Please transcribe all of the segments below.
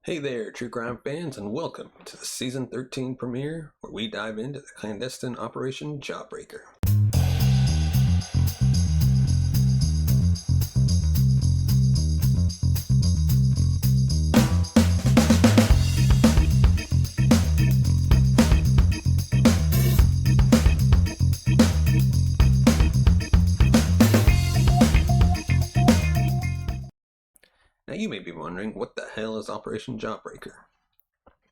Hey there, true crime fans, and welcome to the Season 13 premiere, where we dive into the clandestine Operation Jawbreaker. Now you may be wondering, what the hell is Operation Jawbreaker?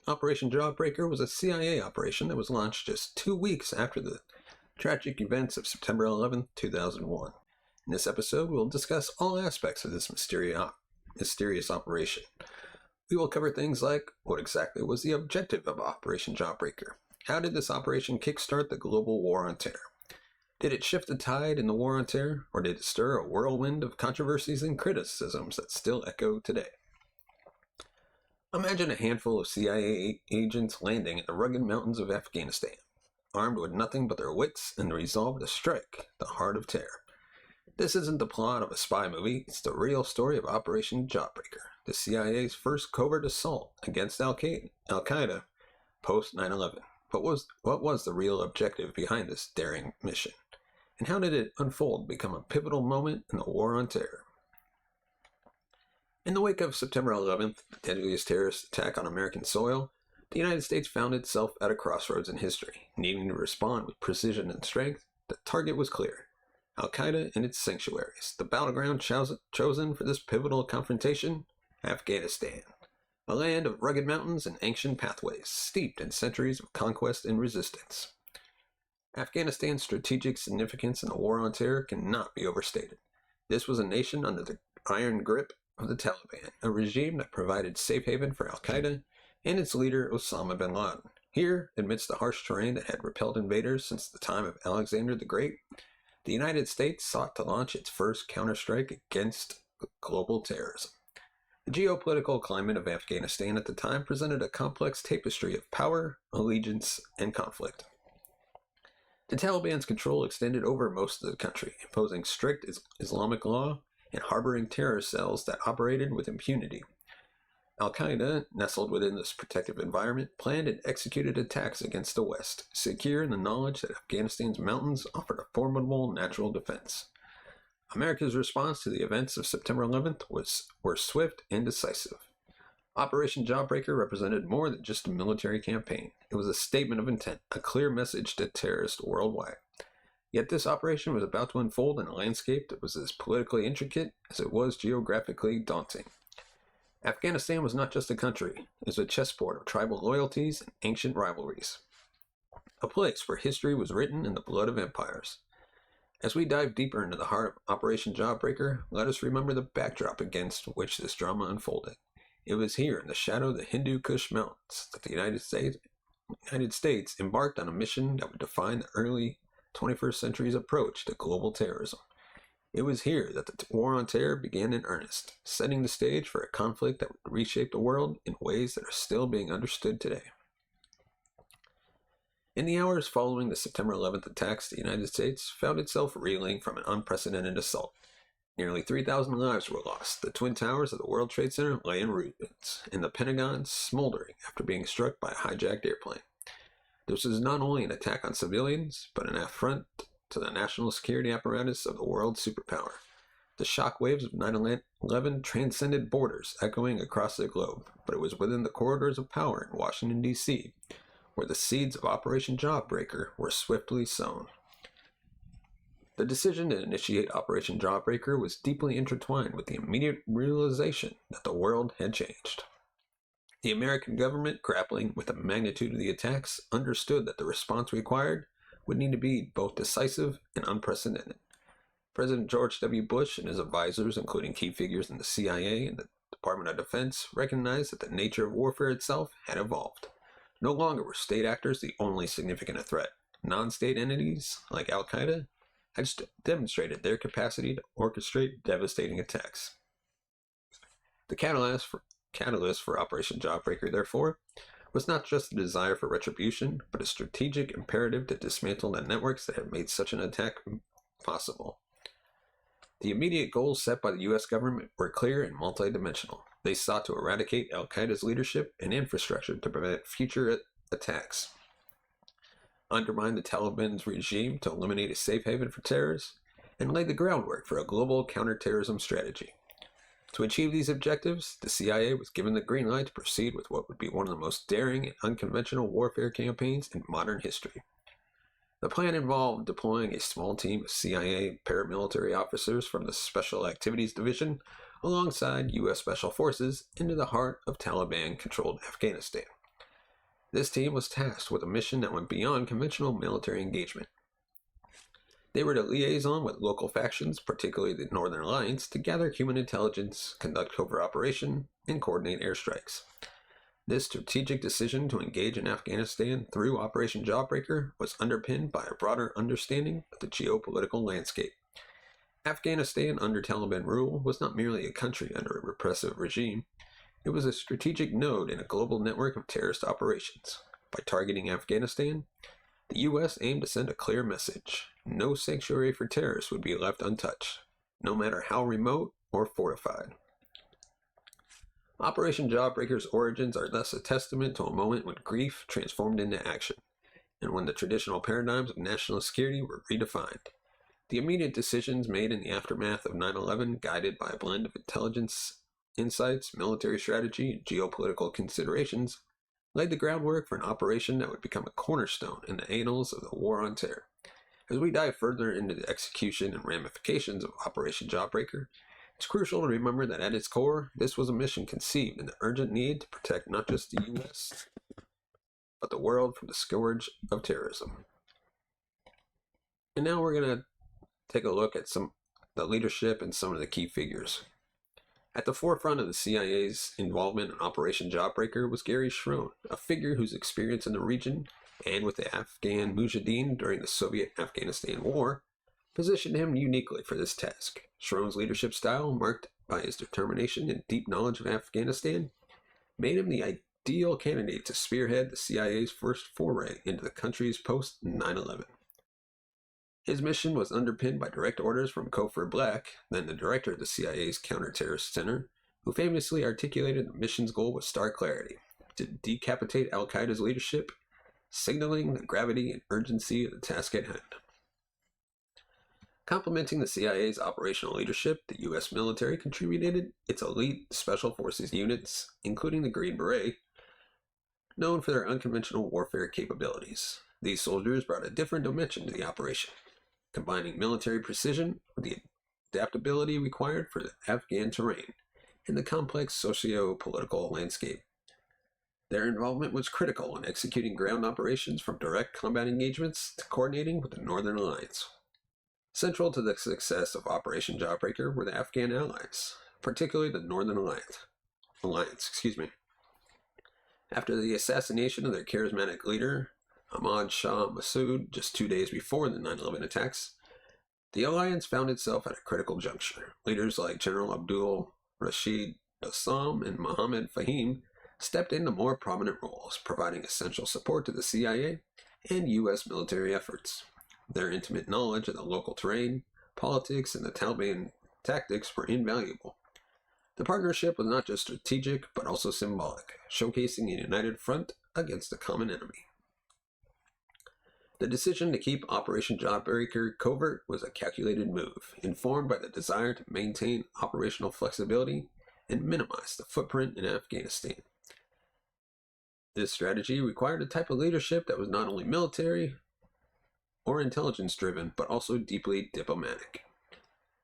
Operation Jawbreaker was a CIA operation that was launched just 2 weeks after the tragic events of September 11, 2001. In this episode, we'll discuss all aspects of this mysterious operation. We will cover things like, what exactly was the objective of Operation Jawbreaker? How did this operation kickstart the global war on terror? Did it shift the tide in the war on terror, or did it stir a whirlwind of controversies and criticisms that still echo today? Imagine a handful of CIA agents landing in the rugged mountains of Afghanistan, armed with nothing but their wits and the resolve to strike the heart of terror. This isn't the plot of a spy movie, it's the real story of Operation Jawbreaker, the CIA's first covert assault against Al-Qaeda post 9/11. But what was the real objective behind this daring mission? And how did it unfold, become a pivotal moment in the war on terror? In the wake of September 11th, the deadliest terrorist attack on American soil, the United States found itself at a crossroads in history, needing to respond with precision and strength. The target was clear: Al-Qaeda and its sanctuaries. The battleground chosen for this pivotal confrontation: Afghanistan, a land of rugged mountains and ancient pathways, steeped in centuries of conquest and resistance. Afghanistan's strategic significance in the war on terror cannot be overstated. This was a nation under the iron grip of the Taliban, a regime that provided safe haven for Al-Qaeda and its leader Osama bin Laden. Here, amidst the harsh terrain that had repelled invaders since the time of Alexander the Great, the United States sought to launch its first counterstrike against global terrorism. The geopolitical climate of Afghanistan at the time presented a complex tapestry of power, allegiance, and conflict. The Taliban's control extended over most of the country, imposing strict Islamic law and harboring terror cells that operated with impunity. Al-Qaeda, nestled within this protective environment, planned and executed attacks against the West, secure in the knowledge that Afghanistan's mountains offered a formidable natural defense. America's response to the events of September 11th were swift and decisive. Operation Jawbreaker represented more than just a military campaign. It was a statement of intent, a clear message to terrorists worldwide. Yet this operation was about to unfold in a landscape that was as politically intricate as it was geographically daunting. Afghanistan was not just a country, it was a chessboard of tribal loyalties and ancient rivalries. A place where history was written in the blood of empires. As we dive deeper into the heart of Operation Jawbreaker, let us remember the backdrop against which this drama unfolded. It was here, in the shadow of the Hindu Kush Mountains, that the United States embarked on a mission that would define the early 21st century's approach to global terrorism. It was here that the war on terror began in earnest, setting the stage for a conflict that would reshape the world in ways that are still being understood today. In the hours following the September 11th attacks, the United States found itself reeling from an unprecedented assault. Nearly 3,000 lives were lost. The Twin Towers of the World Trade Center lay in ruins, and the Pentagon smoldering after being struck by a hijacked airplane. This was not only an attack on civilians, but an affront to the national security apparatus of the world superpower. The shockwaves of 9/11 transcended borders, echoing across the globe, but it was within the corridors of power in Washington, D.C., where the seeds of Operation Jawbreaker were swiftly sown. The decision to initiate Operation Jawbreaker was deeply intertwined with the immediate realization that the world had changed. The American government, grappling with the magnitude of the attacks, understood that the response required would need to be both decisive and unprecedented. President George W. Bush and his advisors, including key figures in the CIA and the Department of Defense, recognized that the nature of warfare itself had evolved. No longer were state actors the only significant threat. Non-state entities, like Al-Qaeda, had demonstrated their capacity to orchestrate devastating attacks. The catalyst for Operation Jawbreaker, therefore, was not just a desire for retribution, but a strategic imperative to dismantle the networks that had made such an attack possible. The immediate goals set by the U.S. government were clear and multidimensional: They sought to eradicate Al-Qaeda's leadership and infrastructure to prevent future attacks, undermine the Taliban's regime to eliminate a safe haven for terrorists, and lay the groundwork for a global counterterrorism strategy. To achieve these objectives, the CIA was given the green light to proceed with what would be one of the most daring and unconventional warfare campaigns in modern history. The plan involved deploying a small team of CIA paramilitary officers from the Special Activities Division alongside U.S. Special Forces into the heart of Taliban-controlled Afghanistan. This team was tasked with a mission that went beyond conventional military engagement. They were to liaison with local factions, particularly the Northern Alliance, to gather human intelligence, conduct covert operation, and coordinate airstrikes. This strategic decision to engage in Afghanistan through Operation Jawbreaker was underpinned by a broader understanding of the geopolitical landscape. Afghanistan under Taliban rule was not merely a country under a repressive regime, it was a strategic node in a global network of terrorist operations. By targeting Afghanistan, the U.S. aimed to send a clear message. No sanctuary for terrorists would be left untouched, no matter how remote or fortified. Operation Jawbreaker's origins are thus a testament to a moment when grief transformed into action, and when the traditional paradigms of national security were redefined. The immediate decisions made in the aftermath of 9/11, guided by a blend of intelligence insights, military strategy, and geopolitical considerations, laid the groundwork for an operation that would become a cornerstone in the annals of the War on Terror. As we dive further into the execution and ramifications of Operation Jawbreaker, it's crucial to remember that at its core, this was a mission conceived in the urgent need to protect not just the U.S., but the world from the scourge of terrorism. And now we're going to take a look at the leadership and some of the key figures. At the forefront of the CIA's involvement in Operation Jawbreaker was Gary Schroen, a figure whose experience in the region and with the Afghan Mujahideen during the Soviet-Afghanistan War positioned him uniquely for this task. Schroen's leadership style, marked by his determination and deep knowledge of Afghanistan, made him the ideal candidate to spearhead the CIA's first foray into the country's post-9/11. His mission was underpinned by direct orders from Covert Black, then the director of the CIA's Counterterrorist Center, who famously articulated the mission's goal with stark clarity: to decapitate Al-Qaeda's leadership, signaling the gravity and urgency of the task at hand. Complementing the CIA's operational leadership, the U.S. military contributed its elite Special Forces units, including the Green Beret, known for their unconventional warfare capabilities. These soldiers brought a different dimension to the operation, combining military precision with the adaptability required for the Afghan terrain and the complex socio-political landscape. Their involvement was critical in executing ground operations, from direct combat engagements to coordinating with the Northern Alliance. Central to the success of Operation Jawbreaker were the Afghan allies, particularly the Northern Alliance. After the assassination of their charismatic leader, Ahmad Shah Massoud, just 2 days before the 9/11 attacks, the alliance found itself at a critical juncture. Leaders like General Abdul Rashid Assam and Mohammed Fahim stepped into more prominent roles, providing essential support to the CIA and U.S. military efforts. Their intimate knowledge of the local terrain, politics, and the Taliban tactics were invaluable. The partnership was not just strategic, but also symbolic, showcasing a united front against a common enemy. The decision to keep Operation Jawbreaker covert was a calculated move, informed by the desire to maintain operational flexibility and minimize the footprint in Afghanistan. This strategy required a type of leadership that was not only military or intelligence-driven, but also deeply diplomatic.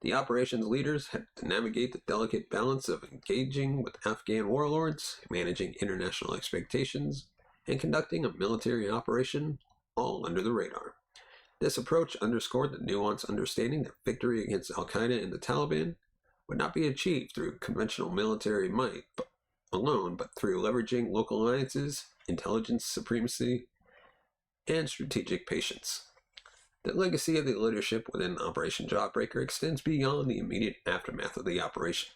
The operations leaders had to navigate the delicate balance of engaging with Afghan warlords, managing international expectations, and conducting a military operation, all under the radar. This approach underscored the nuanced understanding that victory against Al-Qaeda and the Taliban would not be achieved through conventional military might alone, but through leveraging local alliances, intelligence supremacy, and strategic patience. The legacy of the leadership within Operation Jawbreaker extends beyond the immediate aftermath of the operation.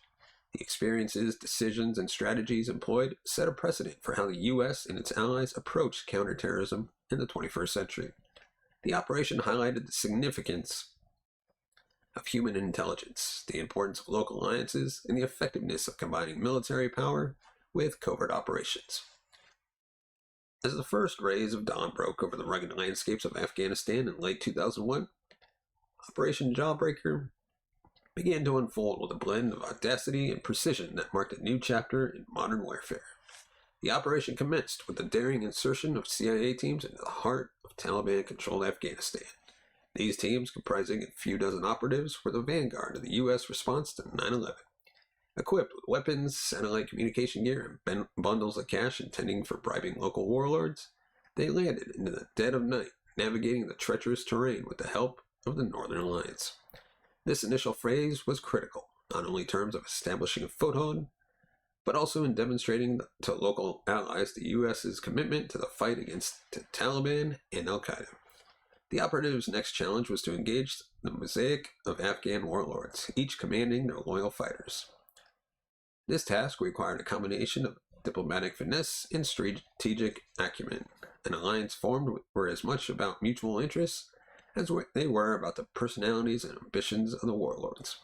The experiences, decisions, and strategies employed set a precedent for how the U.S. and its allies approached counterterrorism in the 21st century. The operation highlighted the significance of human intelligence, the importance of local alliances, and the effectiveness of combining military power with covert operations. As the first rays of dawn broke over the rugged landscapes of Afghanistan in late 2001, Operation Jawbreaker began to unfold with a blend of audacity and precision that marked a new chapter in modern warfare. The operation commenced with the daring insertion of CIA teams into the heart of Taliban-controlled Afghanistan. These teams, comprising a few dozen operatives, were the vanguard of the U.S. response to 9/11. Equipped with weapons, satellite communication gear, and bundles of cash intending for bribing local warlords, they landed into the dead of night, navigating the treacherous terrain with the help of the Northern Alliance. This initial phase was critical, not only in terms of establishing a foothold, but also in demonstrating to local allies the U.S.'s commitment to the fight against the Taliban and Al-Qaeda. The operatives' next challenge was to engage the mosaic of Afghan warlords, each commanding their loyal fighters. This task required a combination of diplomatic finesse and strategic acumen. An alliance formed were as much about mutual interests as they were about the personalities and ambitions of the warlords.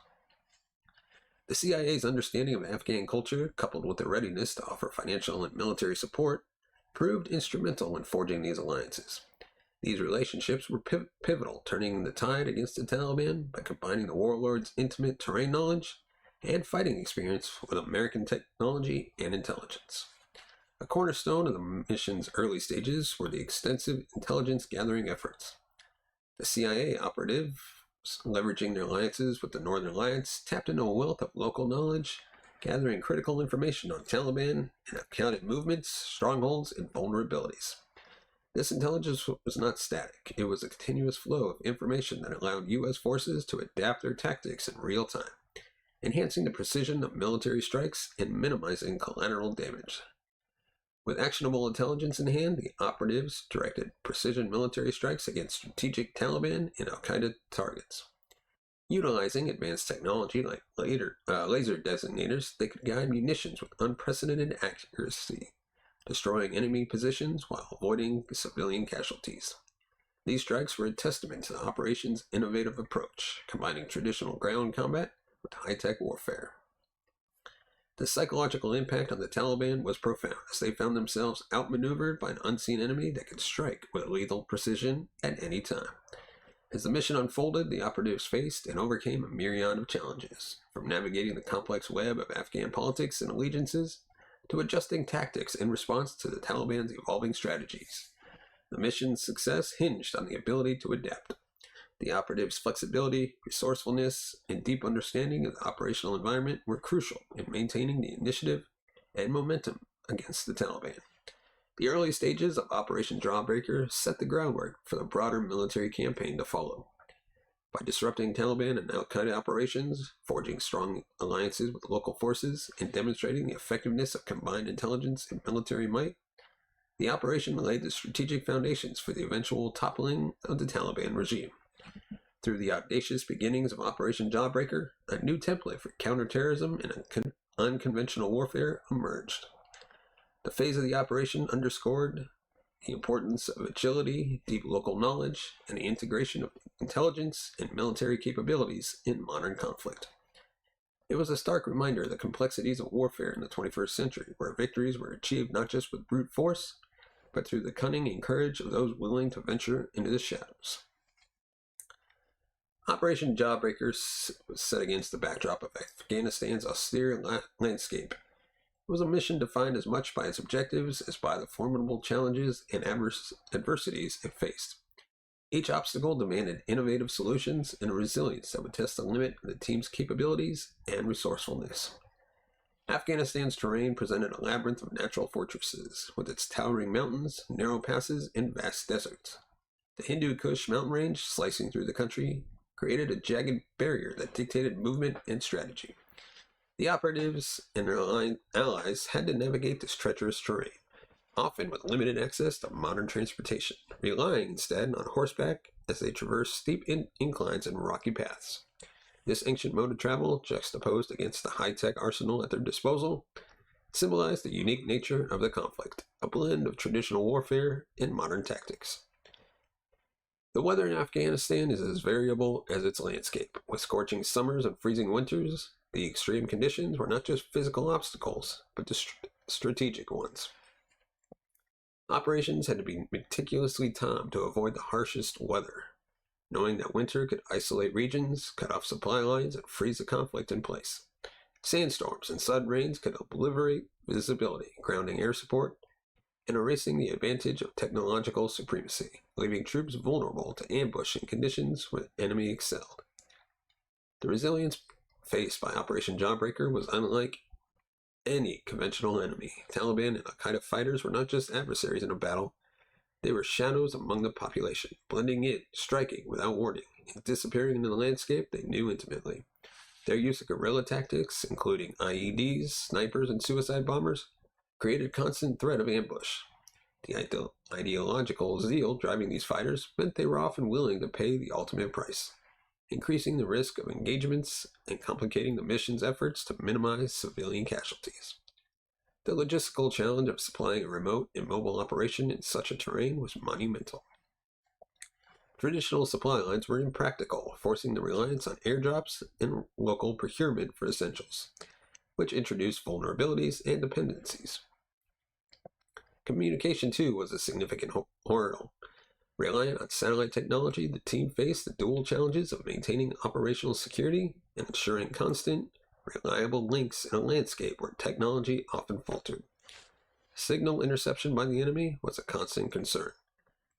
The CIA's understanding of Afghan culture, coupled with their readiness to offer financial and military support, proved instrumental in forging these alliances. These relationships were pivotal, turning the tide against the Taliban by combining the warlords' intimate terrain knowledge and fighting experience with American technology and intelligence. A cornerstone of the mission's early stages were the extensive intelligence gathering efforts. The CIA operatives, leveraging their alliances with the Northern Alliance, tapped into a wealth of local knowledge, gathering critical information on Taliban and Al-Qaeda movements, strongholds, and vulnerabilities. This intelligence was not static. It was a continuous flow of information that allowed U.S. forces to adapt their tactics in real time, enhancing the precision of military strikes and minimizing collateral damage. With actionable intelligence in hand, the operatives directed precision military strikes against strategic Taliban and Al-Qaeda targets. Utilizing advanced technology like laser designators, they could guide munitions with unprecedented accuracy, destroying enemy positions while avoiding civilian casualties. These strikes were a testament to the operation's innovative approach, combining traditional ground combat with high-tech warfare. The psychological impact on the Taliban was profound, as they found themselves outmaneuvered by an unseen enemy that could strike with lethal precision at any time. As the mission unfolded, the operatives faced and overcame a myriad of challenges, from navigating the complex web of Afghan politics and allegiances to adjusting tactics in response to the Taliban's evolving strategies. The mission's success hinged on the ability to adapt. The operatives' flexibility, resourcefulness, and deep understanding of the operational environment were crucial in maintaining the initiative and momentum against the Taliban. The early stages of Operation Jawbreaker set the groundwork for the broader military campaign to follow. By disrupting Taliban and Al-Qaeda operations, forging strong alliances with local forces, and demonstrating the effectiveness of combined intelligence and military might, the operation laid the strategic foundations for the eventual toppling of the Taliban regime. Through the audacious beginnings of Operation Jawbreaker, a new template for counterterrorism and unconventional warfare emerged. The phase of the operation underscored the importance of agility, deep local knowledge, and the integration of intelligence and military capabilities in modern conflict. It was a stark reminder of the complexities of warfare in the 21st century, where victories were achieved not just with brute force, but through the cunning and courage of those willing to venture into the shadows. Operation Jawbreaker was set against the backdrop of Afghanistan's austere landscape. It was a mission defined as much by its objectives as by the formidable challenges and adversities it faced. Each obstacle demanded innovative solutions and a resilience that would test the limit of the team's capabilities and resourcefulness. Afghanistan's terrain presented a labyrinth of natural fortresses, with its towering mountains, narrow passes, and vast deserts. The Hindu Kush mountain range, slicing through the country, created a jagged barrier that dictated movement and strategy. The operatives and their allies had to navigate this treacherous terrain, often with limited access to modern transportation, relying instead on horseback as they traversed steep inclines and rocky paths. This ancient mode of travel, juxtaposed against the high-tech arsenal at their disposal, symbolized the unique nature of the conflict, a blend of traditional warfare and modern tactics. The weather in Afghanistan is as variable as its landscape. With scorching summers and freezing winters, the extreme conditions were not just physical obstacles, but strategic ones. Operations had to be meticulously timed to avoid the harshest weather, knowing that winter could isolate regions, cut off supply lines, and freeze the conflict in place. Sandstorms and sudden rains could obliterate visibility, grounding air support, and erasing the advantage of technological supremacy, leaving troops vulnerable to ambush in conditions where the enemy excelled. The resilience faced by Operation Jawbreaker was unlike any conventional enemy. Taliban and Al-Qaeda fighters were not just adversaries in a battle, they were shadows among the population, blending in, striking without warning, and disappearing into the landscape they knew intimately. Their use of guerrilla tactics, including IEDs, snipers, and suicide bombers, created constant threat of ambush. The ideological zeal driving these fighters meant they were often willing to pay the ultimate price, increasing the risk of engagements and complicating the mission's efforts to minimize civilian casualties. The logistical challenge of supplying a remote, immobile operation in such a terrain was monumental. Traditional supply lines were impractical, forcing the reliance on airdrops and local procurement for essentials, which introduced vulnerabilities and dependencies. Communication, too, was a significant hurdle. Reliant on satellite technology, the team faced the dual challenges of maintaining operational security and ensuring constant, reliable links in a landscape where technology often faltered. Signal interception by the enemy was a constant concern,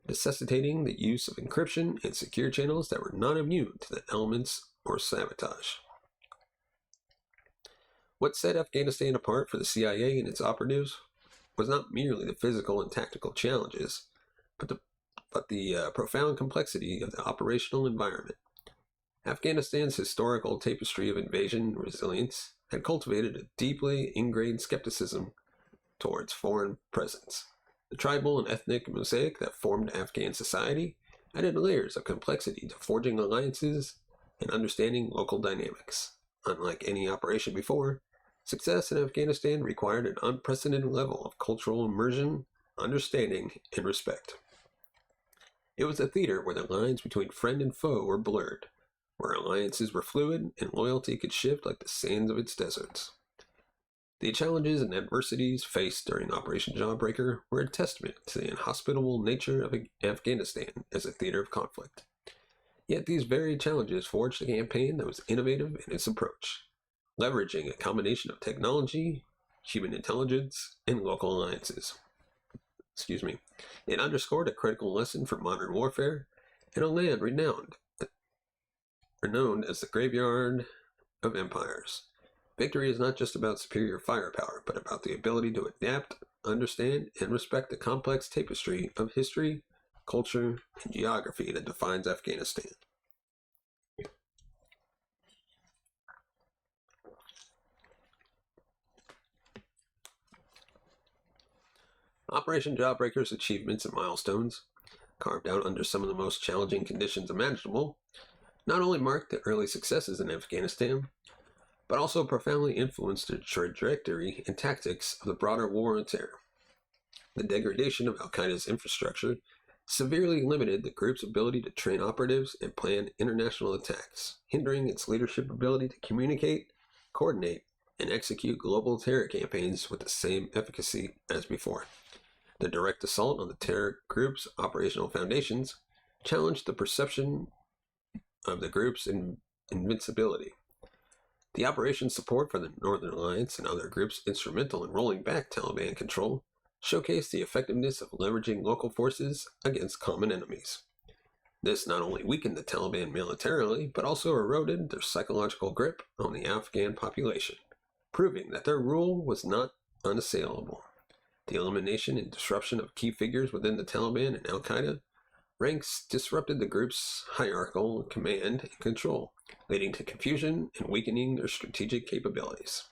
necessitating the use of encryption and secure channels that were not immune to the elements or sabotage. What set Afghanistan apart for the CIA and its operatives was not merely the physical and tactical challenges, but the profound complexity of the operational environment. Afghanistan's historical tapestry of invasion and resilience had cultivated a deeply ingrained skepticism towards foreign presence. The tribal and ethnic mosaic that formed Afghan society added layers of complexity to forging alliances and understanding local dynamics. Unlike any operation before, success in Afghanistan required an unprecedented level of cultural immersion, understanding, and respect. It was a theater where the lines between friend and foe were blurred, where alliances were fluid and loyalty could shift like the sands of its deserts. The challenges and adversities faced during Operation Jawbreaker were a testament to the inhospitable nature of Afghanistan as a theater of conflict. Yet these very challenges forged a campaign that was innovative in its approach, leveraging a combination of technology, human intelligence, and local alliances. It underscored a critical lesson for modern warfare in a land renowned as the graveyard of empires. Victory is not just about superior firepower, but about the ability to adapt, understand, and respect the complex tapestry of history, culture, and geography that defines Afghanistan. Operation Jawbreaker's achievements and milestones, carved out under some of the most challenging conditions imaginable, not only marked the early successes in Afghanistan, but also profoundly influenced the trajectory and tactics of the broader war on terror. The degradation of Al-Qaeda's infrastructure severely limited the group's ability to train operatives and plan international attacks, hindering its leadership ability to communicate, coordinate, and execute global terror campaigns with the same efficacy as before. The direct assault on the terror group's operational foundations challenged the perception of the group's invincibility. The operation's support for the Northern Alliance and other groups instrumental in rolling back Taliban control showcased the effectiveness of leveraging local forces against common enemies. This not only weakened the Taliban militarily, but also eroded their psychological grip on the Afghan population, proving that their rule was not unassailable. The elimination and disruption of key figures within the Taliban and Al-Qaeda ranks disrupted the group's hierarchical command and control, leading to confusion and weakening their strategic capabilities.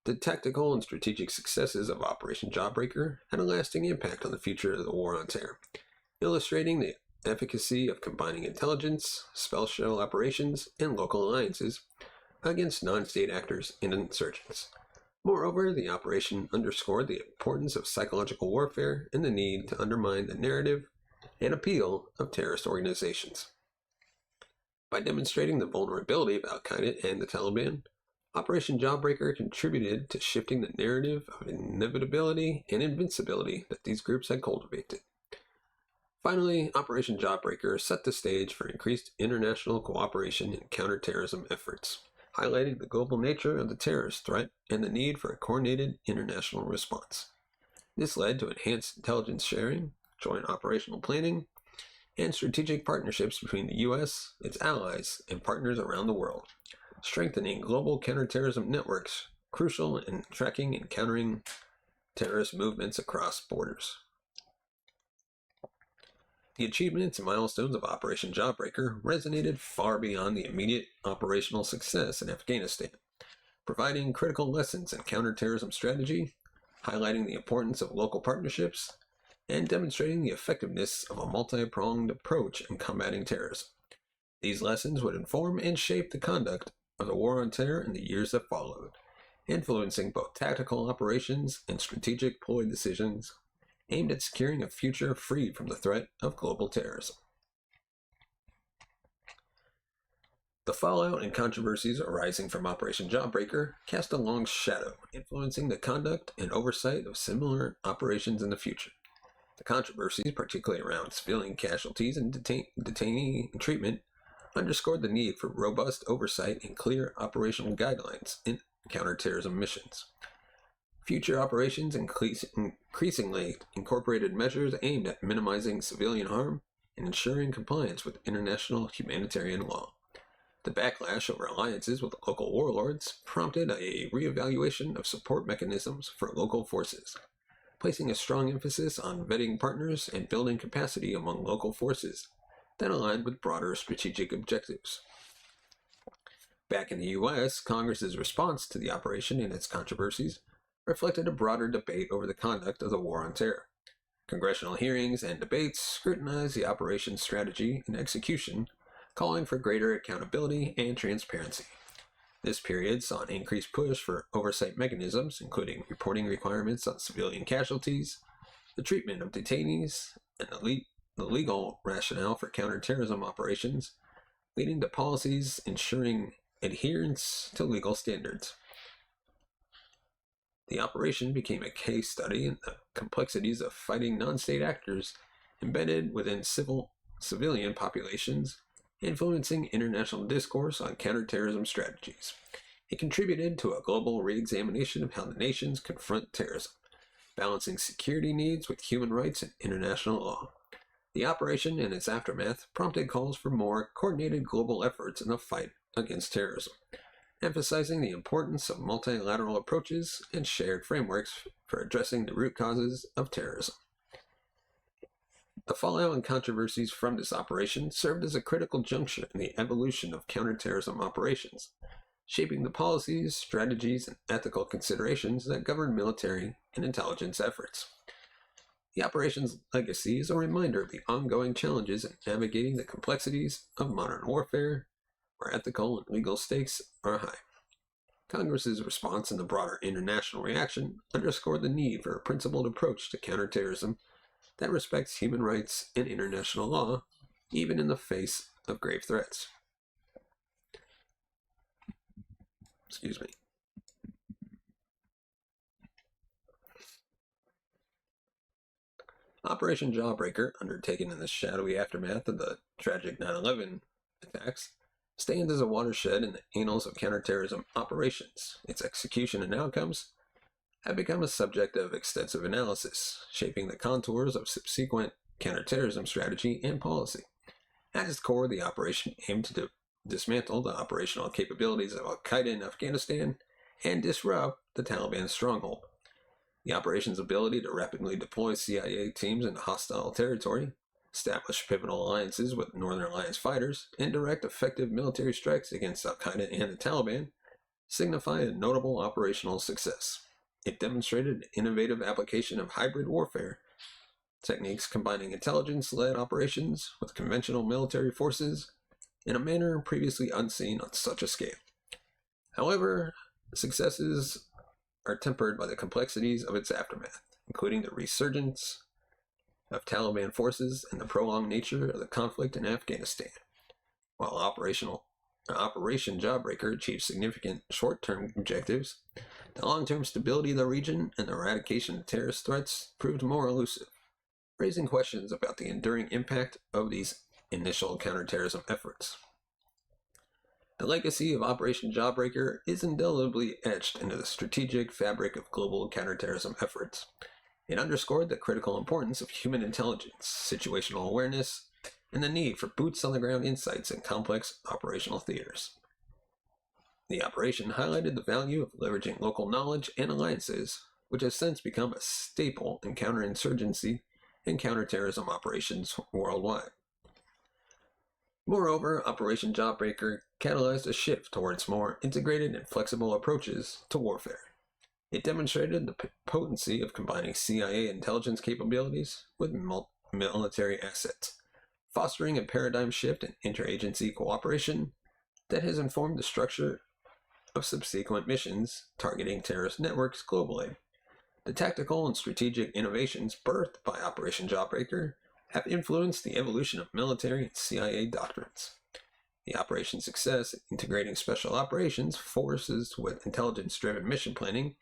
The tactical and strategic successes of Operation Jawbreaker had a lasting impact on the future of the war on terror, illustrating the efficacy of combining intelligence, special operations, and local alliances against non-state actors and insurgents. Moreover, the operation underscored the importance of psychological warfare and the need to undermine the narrative and appeal of terrorist organizations. By demonstrating the vulnerability of Al-Qaeda and the Taliban, Operation Jawbreaker contributed to shifting the narrative of inevitability and invincibility that these groups had cultivated. Finally, Operation Jawbreaker set the stage for increased international cooperation in counterterrorism efforts, highlighting the global nature of the terrorist threat and the need for a coordinated international response. This led to enhanced intelligence sharing, joint operational planning, and strategic partnerships between the U.S., its allies, and partners around the world, strengthening global counterterrorism networks crucial in tracking and countering terrorist movements across borders. The achievements and milestones of Operation Jawbreaker resonated far beyond the immediate operational success in Afghanistan, providing critical lessons in counterterrorism strategy, highlighting the importance of local partnerships, and demonstrating the effectiveness of a multi-pronged approach in combating terrorism. These lessons would inform and shape the conduct of the war on terror in the years that followed, influencing both tactical operations and strategic ploy decisions aimed at securing a future free from the threat of global terrorism. The fallout and controversies arising from Operation Jawbreaker cast a long shadow, influencing the conduct and oversight of similar operations in the future. The controversies, particularly around civilian casualties and detainee treatment, underscored the need for robust oversight and clear operational guidelines in counterterrorism missions. Future operations increasingly incorporated measures aimed at minimizing civilian harm and ensuring compliance with international humanitarian law. The backlash over alliances with local warlords prompted a reevaluation of support mechanisms for local forces, placing a strong emphasis on vetting partners and building capacity among local forces that aligned with broader strategic objectives. Back in the U.S., Congress's response to the operation and its controversies reflected a broader debate over the conduct of the war on terror. Congressional hearings and debates scrutinized the operation's strategy and execution, calling for greater accountability and transparency. This period saw an increased push for oversight mechanisms, including reporting requirements on civilian casualties, the treatment of detainees, and the legal rationale for counterterrorism operations, leading to policies ensuring adherence to legal standards. The operation became a case study in the complexities of fighting non-state actors embedded within civilian populations, influencing international discourse on counterterrorism strategies. It contributed to a global re-examination of how the nations confront terrorism, balancing security needs with human rights and international law. The operation and its aftermath prompted calls for more coordinated global efforts in the fight against terrorism, emphasizing the importance of multilateral approaches and shared frameworks for addressing the root causes of terrorism. The fallout and controversies from this operation served as a critical juncture in the evolution of counterterrorism operations, shaping the policies, strategies, and ethical considerations that govern military and intelligence efforts. The operation's legacy is a reminder of the ongoing challenges in navigating the complexities of modern warfare, where ethical and legal stakes are high. Congress's response and the broader international reaction underscore the need for a principled approach to counterterrorism that respects human rights and international law, even in the face of grave threats. Operation Jawbreaker, undertaken in the shadowy aftermath of the tragic 9/11 attacks, stands as a watershed in the annals of counterterrorism operations. Its execution and outcomes have become a subject of extensive analysis, shaping the contours of subsequent counterterrorism strategy and policy. At its core, the operation aimed to dismantle the operational capabilities of Al-Qaeda in Afghanistan and disrupt the Taliban stronghold. The operation's ability to rapidly deploy CIA teams into hostile territory, establish pivotal alliances with Northern Alliance fighters, and direct effective military strikes against Al-Qaeda and the Taliban signify a notable operational success. It demonstrated an innovative application of hybrid warfare techniques combining intelligence-led operations with conventional military forces in a manner previously unseen on such a scale. However, successes are tempered by the complexities of its aftermath, including the resurgence of Taliban forces and the prolonged nature of the conflict in Afghanistan. While Operation Jawbreaker achieved significant short-term objectives, the long-term stability of the region and the eradication of terrorist threats proved more elusive, raising questions about the enduring impact of these initial counterterrorism efforts. The legacy of Operation Jawbreaker is indelibly etched into the strategic fabric of global counterterrorism efforts. It underscored the critical importance of human intelligence, situational awareness, and the need for boots-on-the-ground insights in complex operational theaters. The operation highlighted the value of leveraging local knowledge and alliances, which has since become a staple in counterinsurgency and counterterrorism operations worldwide. Moreover, Operation Jawbreaker catalyzed a shift towards more integrated and flexible approaches to warfare. It demonstrated the potency of combining CIA intelligence capabilities with military assets, fostering a paradigm shift in interagency cooperation that has informed the structure of subsequent missions targeting terrorist networks globally. The tactical and strategic innovations birthed by Operation Jawbreaker have influenced the evolution of military and CIA doctrines. The operation's success in integrating special operations forces with intelligence-driven mission planning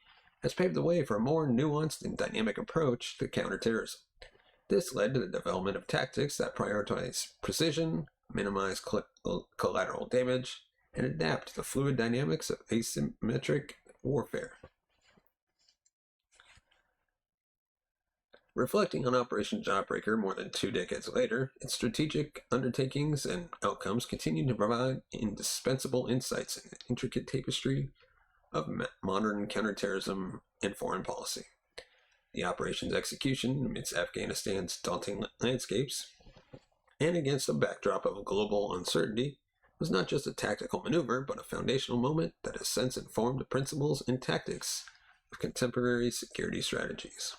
has paved the way for a more nuanced and dynamic approach to counterterrorism. This led to the development of tactics that prioritize precision, minimize collateral damage, and adapt to the fluid dynamics of asymmetric warfare. Reflecting on Operation Jawbreaker more than 2 decades later, its strategic undertakings and outcomes continue to provide indispensable insights in the intricate tapestry of modern counterterrorism and foreign policy. The operation's execution amidst Afghanistan's daunting landscapes and against a backdrop of global uncertainty was not just a tactical maneuver, but a foundational moment that has since informed the principles and tactics of contemporary security strategies.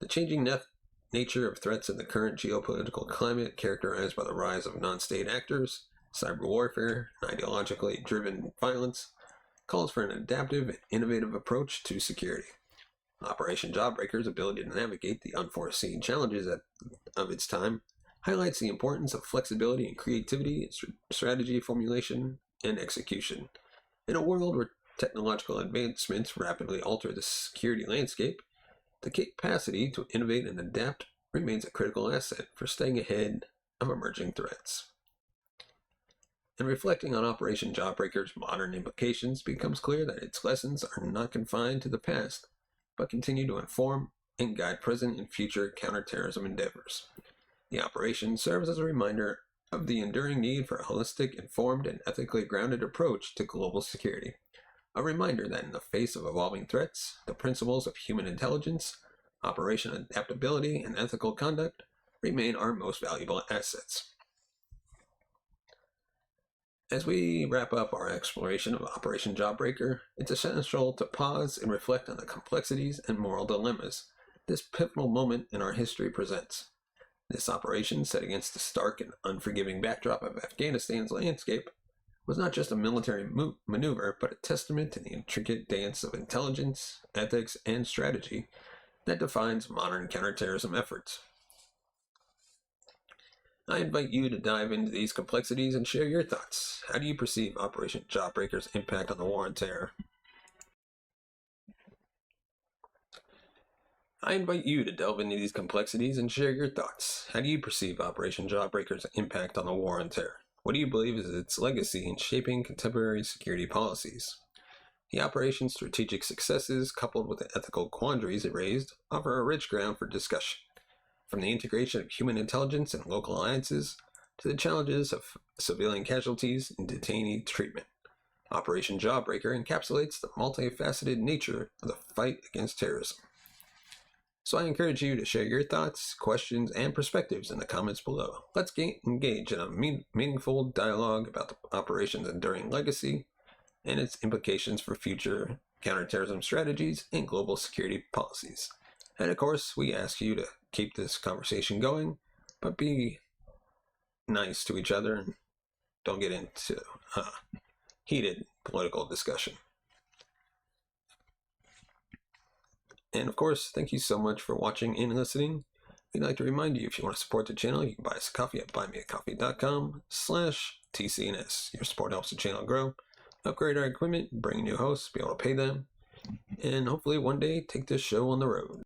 The changing nature of threats in the current geopolitical climate, characterized by the rise of non-state actors, cyber warfare, and ideologically driven violence, calls for an adaptive and innovative approach to security. Operation Jawbreaker's ability to navigate the unforeseen challenges of its time highlights the importance of flexibility and creativity in strategy formulation and execution. In a world where technological advancements rapidly alter the security landscape, the capacity to innovate and adapt remains a critical asset for staying ahead of emerging threats. In reflecting on Operation Jawbreaker's modern implications, it becomes clear that its lessons are not confined to the past, but continue to inform and guide present and future counterterrorism endeavors. The operation serves as a reminder of the enduring need for a holistic, informed, and ethically grounded approach to global security. A reminder that in the face of evolving threats, the principles of human intelligence, operation adaptability, and ethical conduct remain our most valuable assets. As we wrap up our exploration of Operation Jawbreaker, it's essential to pause and reflect on the complexities and moral dilemmas this pivotal moment in our history presents. This operation, set against the stark and unforgiving backdrop of Afghanistan's landscape, was not just a military maneuver, but a testament to the intricate dance of intelligence, ethics, and strategy that defines modern counterterrorism efforts. I invite you to dive into these complexities and share your thoughts. How do you perceive Operation Jawbreaker's impact on the war on terror? I invite you to delve into these complexities and share your thoughts. How do you perceive Operation Jawbreaker's impact on the war on terror? What do you believe is its legacy in shaping contemporary security policies? The operation's strategic successes, coupled with the ethical quandaries it raised, offer a rich ground for discussion. From the integration of human intelligence and local alliances to the challenges of civilian casualties and detainee treatment, Operation Jawbreaker encapsulates the multifaceted nature of the fight against terrorism. So I encourage you to share your thoughts, questions, and perspectives in the comments below. Let's engage in a meaningful dialogue about the operation's enduring legacy and its implications for future counterterrorism strategies and global security policies. And of course, we ask you to keep this conversation going, but be nice to each other and don't get into heated political discussion. And of course, thank you so much for watching and listening. We'd like to remind you, if you want to support the channel, you can buy us a coffee at buymeacoffee.com/TCNS. Your support helps the channel grow, upgrade our equipment, bring new hosts, be able to pay them, and hopefully one day take this show on the road.